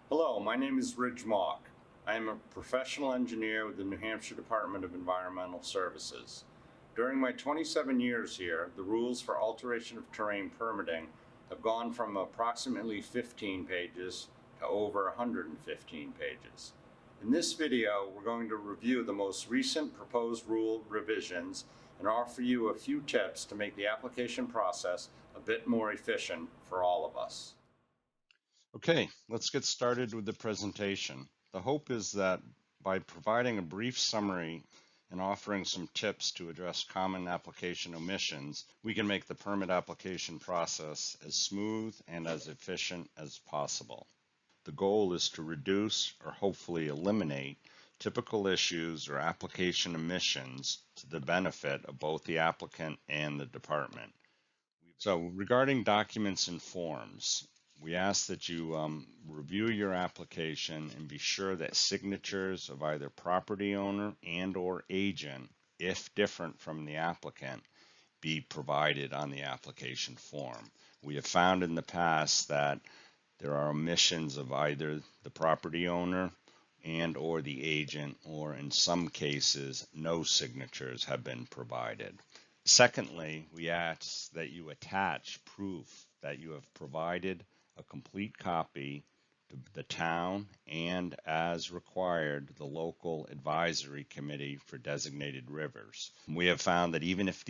Hello, my name is Ridge Mock. I am a professional engineer with the New Hampshire Department of Environmental Services. During my 27 years here, the rules for alteration of terrain permitting have gone from approximately 15 pages to over 115 pages. In this video, we're going to review the most recent proposed rule revisions and offer you a few tips to make the application process a bit more efficient for all of us. Okay, let's get started with the presentation. The hope is that by providing a brief summary and offering some tips to address common application omissions, we can make the permit application process as smooth and as efficient as possible. The goal is to reduce or hopefully eliminate typical issues or application omissions to the benefit of both the applicant and the department. So regarding documents and forms, we ask that you review your application and be sure that signatures of either property owner and or agent, if different from the applicant, be provided on the application form. We have found in the past that there are omissions of either the property owner and or the agent, or in some cases, no signatures have been provided. Secondly, we ask that you attach proof that you have provided a complete copy to the town and, as required, the local advisory committee for designated rivers. We have found that even if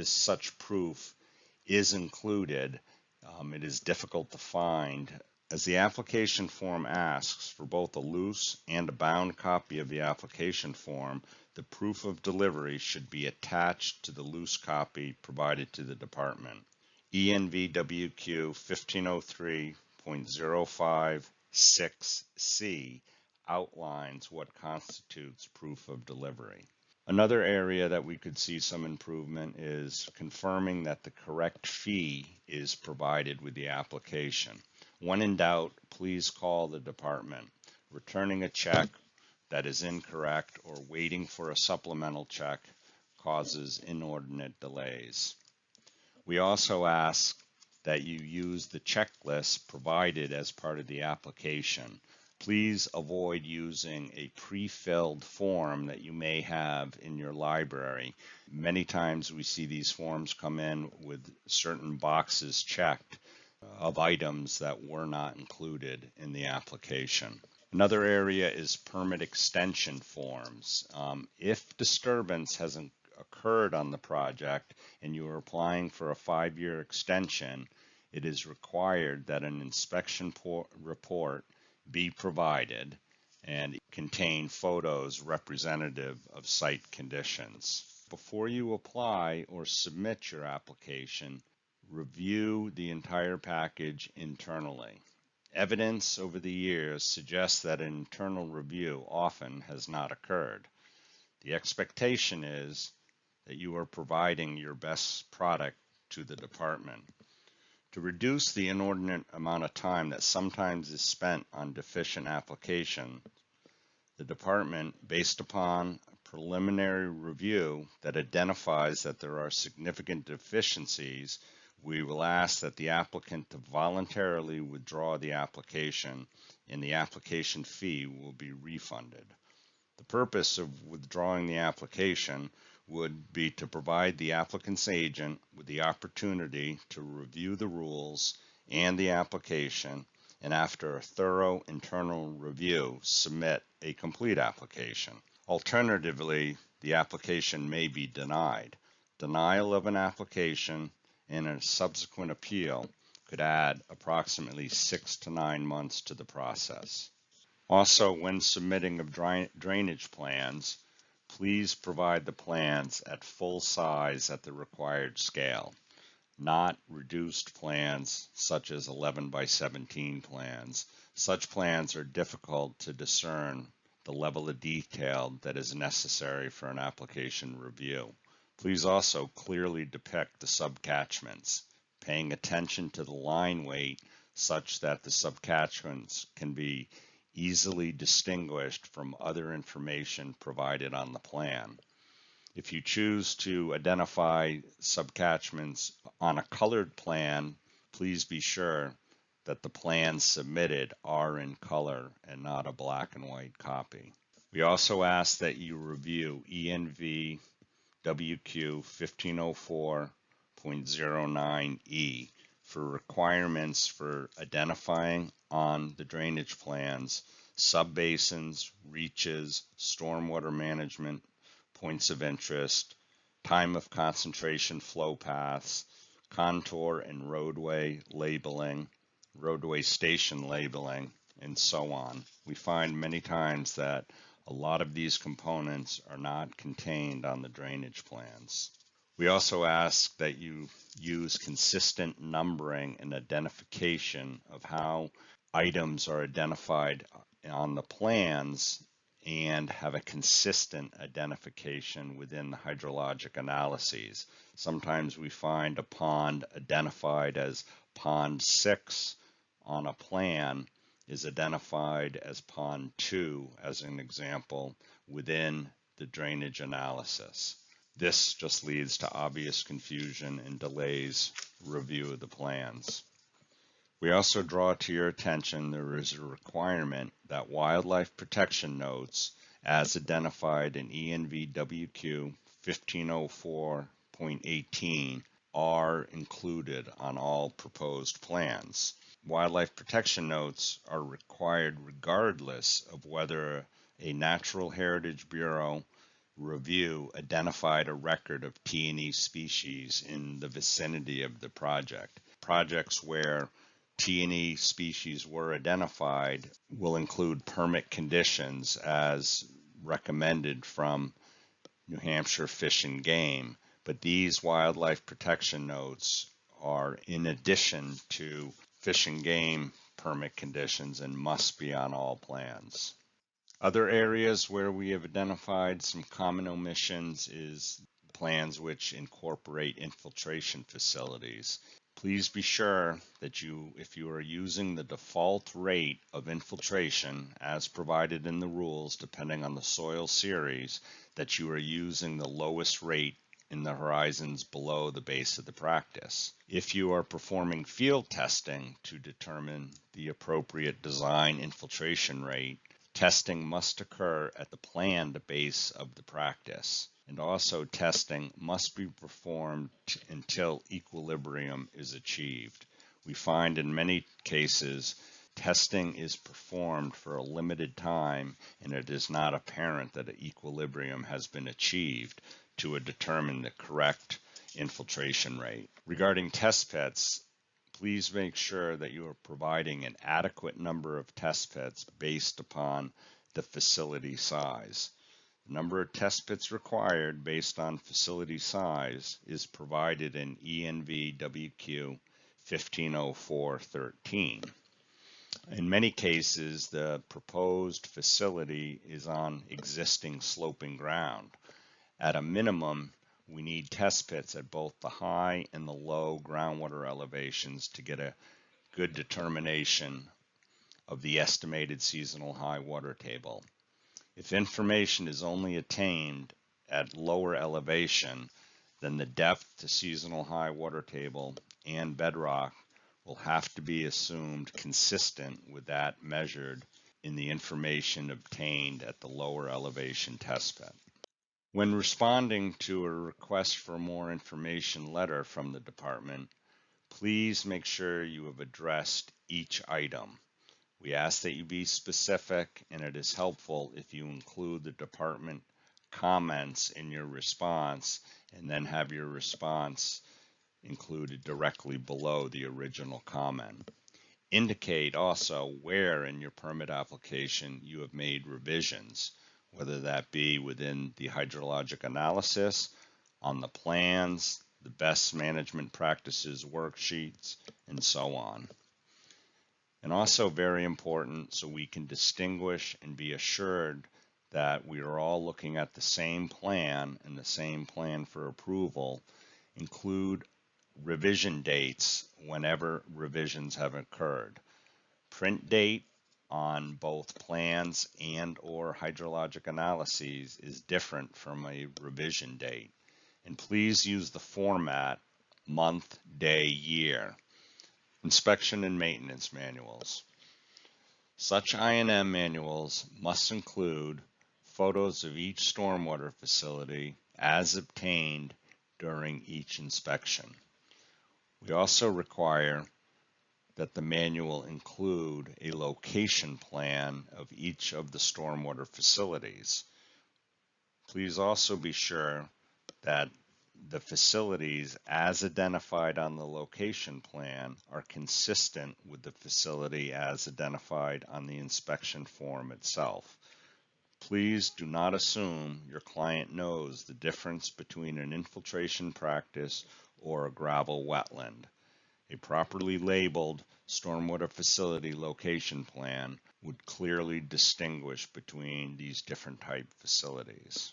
such proof is included, it is difficult to find, as the application form asks for both a loose and a bound copy of the application form. The proof of delivery should be attached to the loose copy provided to the department. ENVWQ 1503.056C outlines what constitutes proof of delivery. Another area that we could see some improvement is confirming that the correct fee is provided with the application. When in doubt, please call the department. Returning a check that is incorrect or waiting for a supplemental check causes inordinate delays. We also ask that you use the checklist provided as part of the application. Please avoid using a pre-filled form that you may have in your library. Many times we see these forms come in with certain boxes checked of items that were not included in the application. Another area is permit extension forms. If disturbance hasn't occurred on the project and you are applying for a 5-year extension, it is required that an inspection report be provided and contain photos representative of site conditions. Before you apply or submit your application, review the entire package internally. Evidence over the years suggests that an internal review often has not occurred. The expectation is that you are providing your best product to the department. To reduce the inordinate amount of time that sometimes is spent on deficient application, the department, based upon a preliminary review that identifies that there are significant deficiencies, we will ask that the applicant to voluntarily withdraw the application, and the application fee will be refunded. The purpose of withdrawing the application would be to provide the applicant's agent with the opportunity to review the rules and the application, and after a thorough internal review, submit a complete application. Alternatively, the application may be denied. Denial of an application and a subsequent appeal could add approximately 6 to 9 months to the process. Also, when submitting of drainage plans, please provide the plans at full size at the required scale, not reduced plans such as 11 by 17 plans. Such plans are difficult to discern the level of detail that is necessary for an application review. Please also clearly depict the subcatchments, paying attention to the line weight such that the subcatchments can be easily distinguished from other information provided on the plan. If you choose to identify subcatchments on a colored plan, please be sure that the plans submitted are in color and not a black and white copy. We also ask that you review ENV WQ 1504.09E for requirements for identifying on the drainage plans subbasins, reaches, stormwater management, points of interest, time of concentration flow paths, contour and roadway labeling, roadway station labeling, and so on. We find many times that a lot of these components are not contained on the drainage plans. We also ask that you use consistent numbering and identification of how items are identified on the plans and have a consistent identification within the hydrologic analyses. Sometimes we find a pond identified as pond 6 on a plan is identified as pond 2, as an example, within the drainage analysis. This just leads to obvious confusion and delays review of the plans. We also draw to your attention there is a requirement that wildlife protection notes as identified in ENVWQ 1504.18 are included on all proposed plans. Wildlife protection notes are required regardless of whether a Natural Heritage Bureau review identified a record of T&E species in the vicinity of the project. Projects where T&E species were identified will include permit conditions as recommended from New Hampshire Fish and Game, but these wildlife protection notes are in addition to Fish and Game permit conditions and must be on all plans. Other areas where we have identified some common omissions is plans which incorporate infiltration facilities. Please be sure that if you are using the default rate of infiltration as provided in the rules, depending on the soil series, that you are using the lowest rate in the horizons below the base of the practice. If you are performing field testing to determine the appropriate design infiltration rate, testing must occur at the planned base of the practice. And also testing must be performed until equilibrium is achieved. We find in many cases testing is performed for a limited time and it is not apparent that an equilibrium has been achieved to determine the correct infiltration rate. Regarding test pits, please make sure that you are providing an adequate number of test pits based upon the facility size. The number of test pits required based on facility size is provided in ENVWQ 1504.13. In many cases, the proposed facility is on existing sloping ground. At a minimum, we need test pits at both the high and the low groundwater elevations to get a good determination of the estimated seasonal high water table. If information is only attained at lower elevation, then the depth to seasonal high water table and bedrock will have to be assumed consistent with that measured in the information obtained at the lower elevation test pit. When responding to a request for more information letter from the department, please make sure you have addressed each item. We ask that you be specific, and it is helpful if you include the department comments in your response and then have your response included directly below the original comment. Indicate also where in your permit application you have made revisions, whether that be within the hydrologic analysis, on the plans, the best management practices worksheets, and so on. And also very important, so we can distinguish and be assured that we are all looking at the same plan and the same plan for approval, include revision dates whenever revisions have occurred. Print date on both plans and or hydrologic analyses is different from a revision date. And please use the format month, day, year. Inspection and maintenance manuals. Such I&M manuals must include photos of each stormwater facility as obtained during each inspection. We also require that the manual include a location plan of each of the stormwater facilities. Please also be sure that the facilities as identified on the location plan are consistent with the facility as identified on the inspection form itself. Please do not assume your client knows the difference between an infiltration practice or a gravel wetland. A properly labeled stormwater facility location plan would clearly distinguish between these different type facilities.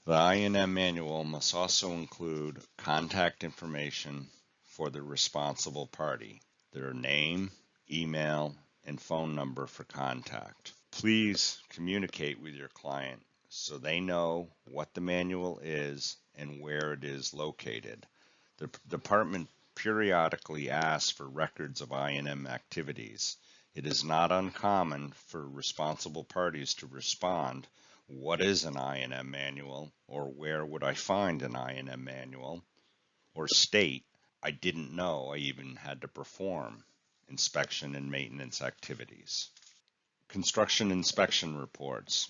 The I&M manual must also include contact information for the responsible party, their name, email, and phone number for contact. Please communicate with your client so they know what the manual is and where it is located. The department periodically asks for records of I&M activities. It is not uncommon for responsible parties to respond, "What is an I&M manual?" or "Where would I find an I&M manual?" or state, "I didn't know I even had to perform inspection and maintenance activities." Construction inspection reports.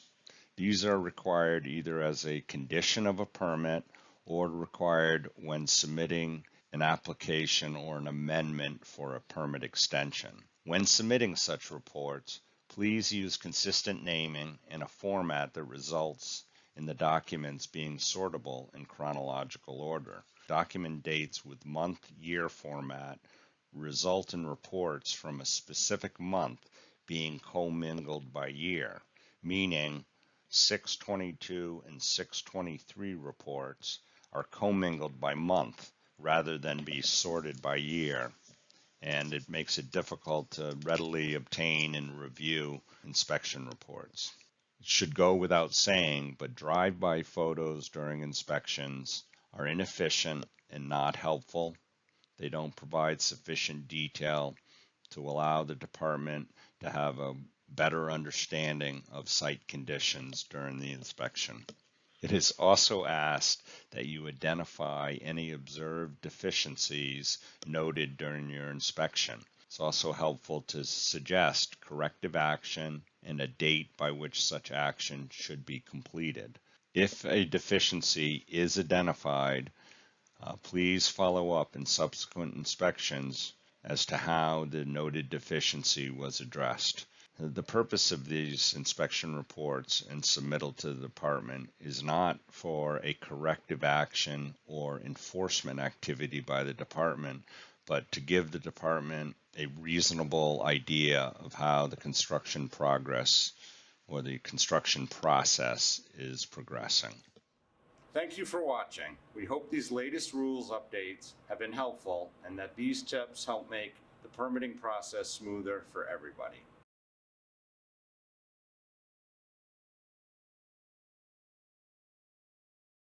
These are required either as a condition of a permit or required when submitting an application or an amendment for a permit extension. When submitting such reports, please use consistent naming and a format that results in the documents being sortable in chronological order. Document dates with month-year format result in reports from a specific month being commingled by year, meaning 622 and 623 reports are commingled by month rather than be sorted by year, and it makes it difficult to readily obtain and review inspection reports. It should go without saying, but drive-by photos during inspections are inefficient and not helpful. They don't provide sufficient detail to allow the department to have a better understanding of site conditions during the inspection. It is also asked that you identify any observed deficiencies noted during your inspection. It's also helpful to suggest corrective action and a date by which such action should be completed. If a deficiency is identified, please follow up in subsequent inspections as to how the noted deficiency was addressed. The purpose of these inspection reports and submittal to the department is not for a corrective action or enforcement activity by the department, but to give the department a reasonable idea of how the construction progress or the construction process is progressing. Thank you for watching. We hope these latest rules updates have been helpful and that these tips help make the permitting process smoother for everybody.